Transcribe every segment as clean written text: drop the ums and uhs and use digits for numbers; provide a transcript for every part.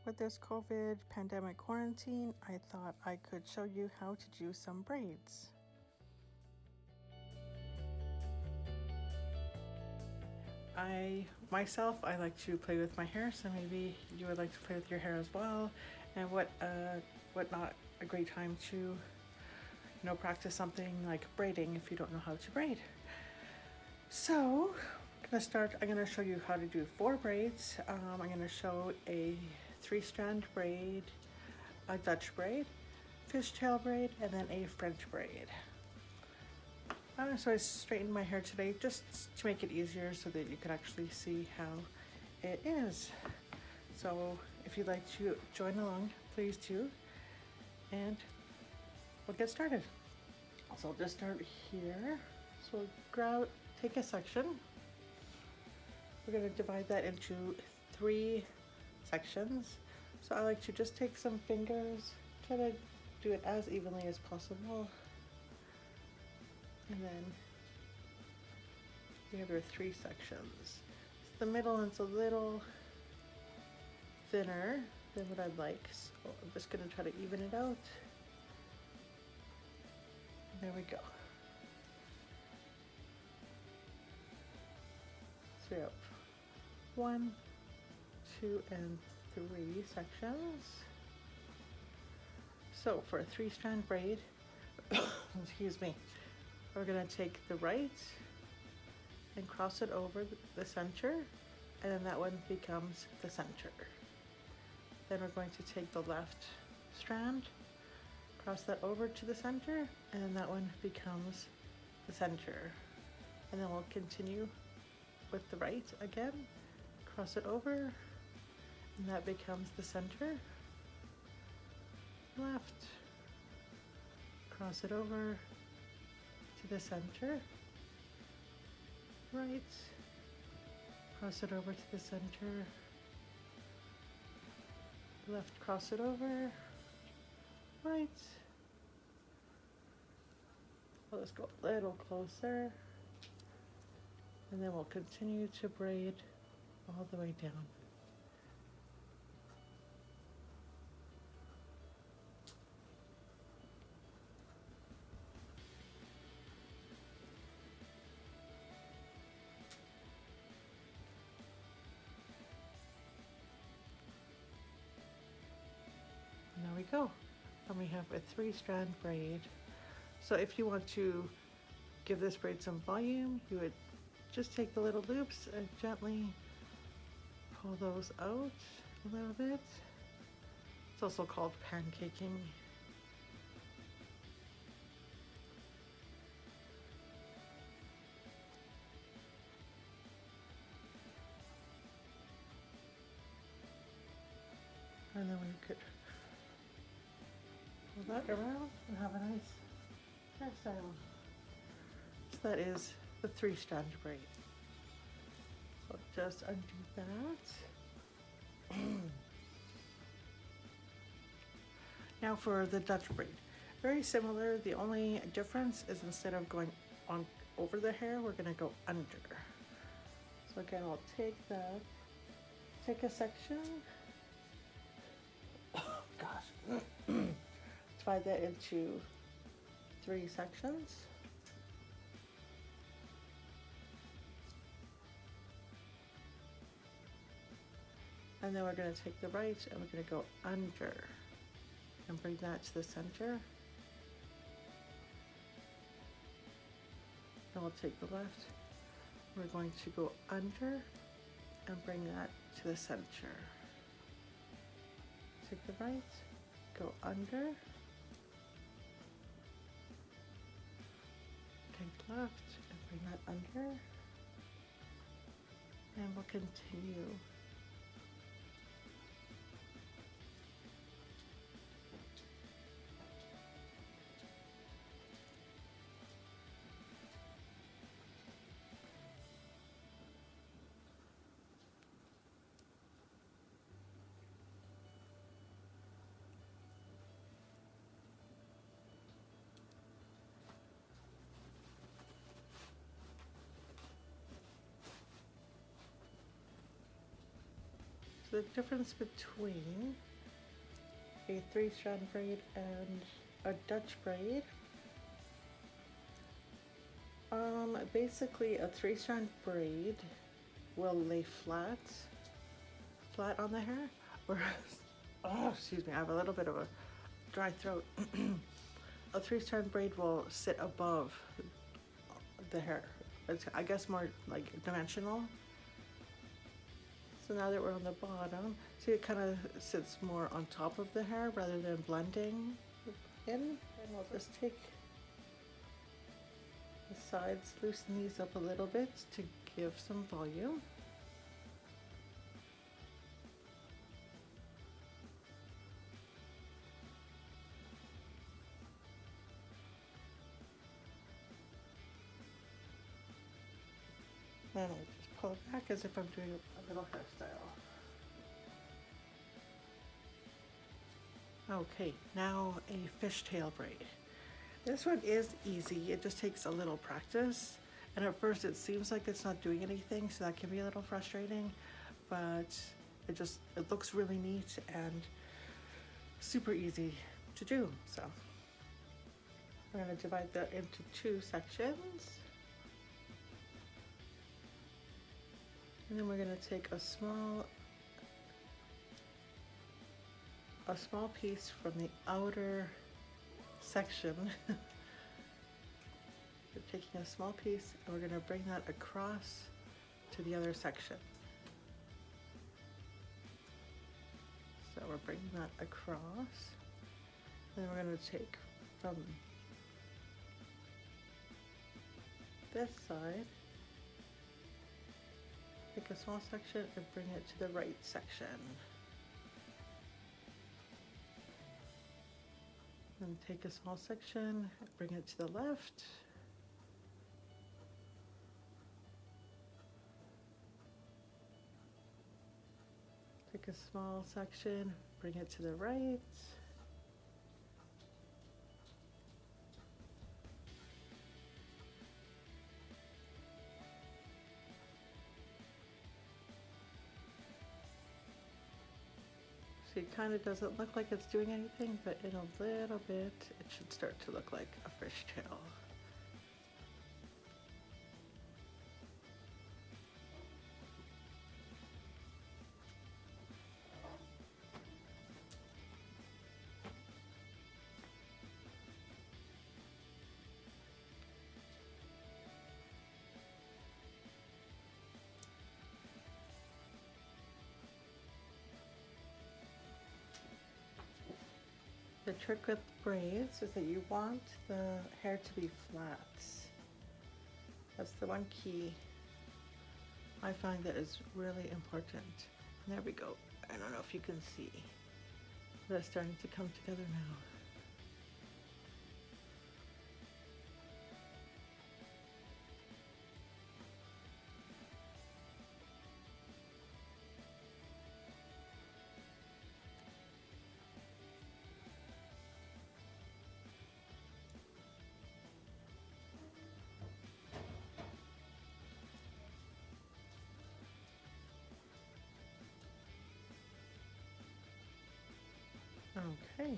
With this COVID pandemic quarantine, I thought I could show you how to do some braids. I like to play with my hair, so maybe you would like to play with your hair as well. And what not a great time to practice something like braiding if you don't know how to braid. So I'm gonna show you how to do 4 braids. I'm gonna show a 3-strand braid, a Dutch braid, fishtail braid, and then a French braid. So I straightened my hair today just to make it easier so that you can actually see how it is. So if you'd like to join along, please do, and we'll get started. So I'll just start here. So take a section. We're going to divide that into 3 sections. So I like to just take some fingers, try to do it as evenly as possible. And then we have our 3 sections. So the middle one's a little thinner than what I'd like, so I'm just going to try to even it out. And there we go. So we have 1, 2, and 3 sections. So for a 3-strand braid, excuse me, we're going to take the right and cross it over the center, and then that one becomes the center. Then we're going to take the left strand, cross that over to the center, and then that one becomes the center. And then we'll continue with the right again, cross it over, and that becomes the center. Left, cross it over to the center. Right, cross it over to the center. Left, cross it over. Right. Well, let's go a little closer. And then we'll continue to braid all the way down. And there we go. And we have a 3-strand braid. So if you want to give this braid some volume, you would just take the little loops and gently pull those out a little bit. It's also called pancaking. And then we could pull that around and have a nice hairstyle. So that is the 3-strand braid. So just undo that. Now for the Dutch braid. Very similar, the only difference is instead of going on over the hair, we're gonna go under. So again, I'll take a section. Oh gosh. Divide that into 3 sections. And then we're going to take the right and we're going to go under and bring that to the center. Then we'll take the left. We're going to go under and bring that to the center. Take the right, go under, take the left and bring that under, and we'll continue. The difference between a 3-strand braid and a Dutch braid. Basically a 3-strand braid will lay flat on the hair, whereas, oh, excuse me, I have a little bit of a dry throat. A 3-strand braid will sit above the hair. It's, I guess, more like dimensional. So now that we're on the bottom, see, it kind of sits more on top of the hair rather than blending in. And we'll just take the sides, loosen these up a little bit to give some volume. And I'll just pull it back as if I'm doing a little hairstyle. Okay, now a fishtail braid. This one is easy, it just takes a little practice. And at first it seems like it's not doing anything, so that can be a little frustrating, but it looks really neat and super easy to do. So I'm gonna divide that into 2 sections. And then we're going to take a small piece from the outer section. We're taking a small piece and we're going to bring that across to the other section. So we're bringing that across. And then we're going to take from this side, take a small section and bring it to the right section. And take a small section, bring it to the left. Take a small section, bring it to the right. So it kind of doesn't look like it's doing anything, but in a little bit, it should start to look like a fishtail. The trick with braids is that you want the hair to be flat. That's the one key I find that is really important. And there we go. I don't know if you can see. That's starting to come together now. Okay.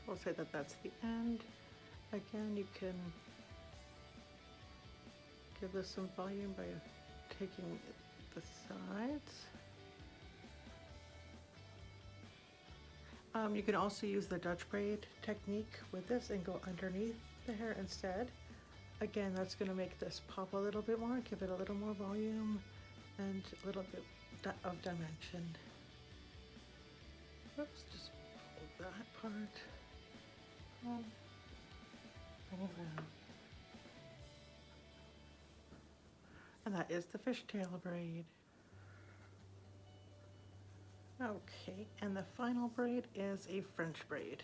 We'll say that that's the end. Again, you can give this some volume by taking the sides. You can also use the Dutch braid technique with this and go underneath the hair instead. Again, that's going to make this pop a little bit more, give it a little more volume and a little bit of dimension. Oops, just pull that part. Bring it around. And that is the fishtail braid. Okay, and the final braid is a French braid.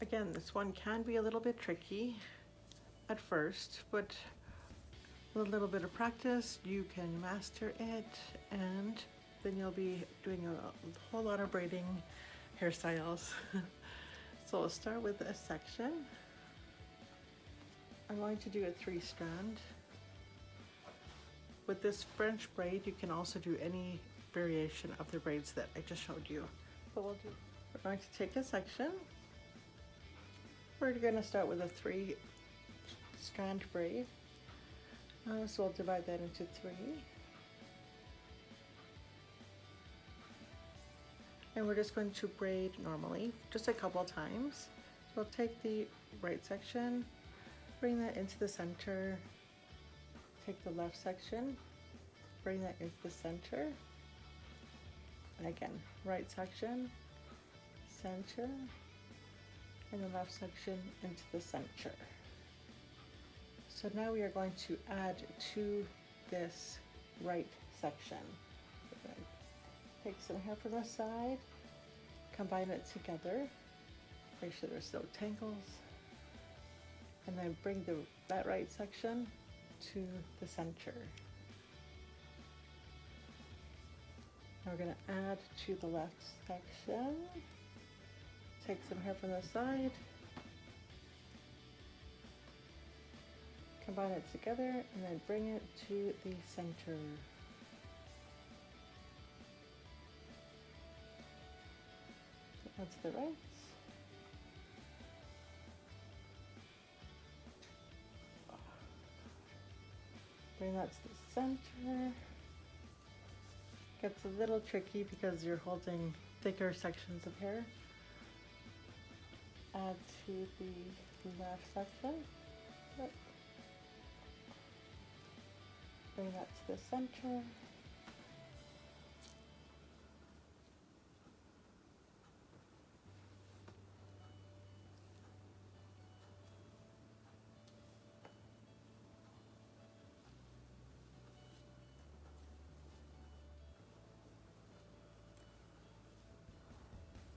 Again, this one can be a little bit tricky at first, but with a little bit of practice, you can master it, and then you'll be doing a whole lot of braiding hairstyles. So we'll start with a section. I'm going to do a 3-strand with this French braid, you can also do any variation of the braids that I just showed you. What we'll do, we're going to take a section. We're going to start with a 3 strand braid. So we'll divide that into 3. And we're just going to braid normally, just a couple times. So we'll take the right section, bring that into the center, take the left section, bring that into the center, and again, right section, center, and the left section into the center. So now we are going to add to this right section. We're going to take some hair from the side, combine it together, make sure there's no tangles, and then bring that right section to the center. Now we're going to add to the left section, take some hair from the side, combine it together, and then bring it to the center. That's the right. Bring that to the center. Gets a little tricky because you're holding thicker sections of hair. Add to the left section. Yep. Bring that to the center.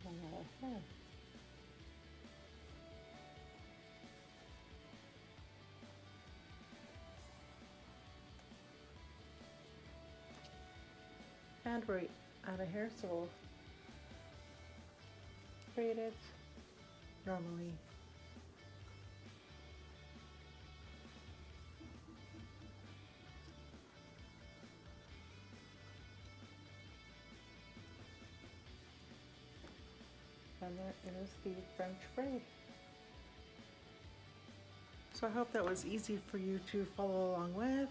Another hair. And we're out of hair, so we'll braid it normally. And there is the French braid. So I hope that was easy for you to follow along with.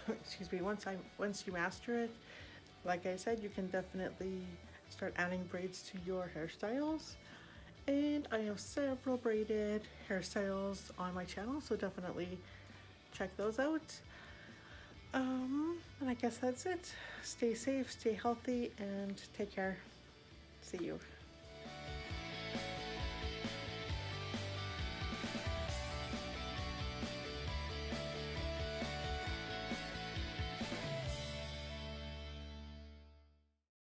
Excuse me, once you master it, like I said, you can definitely start adding braids to your hairstyles. And I have several braided hairstyles on my channel, so definitely check those out. And I guess that's it. Stay safe, stay healthy, and take care. See you.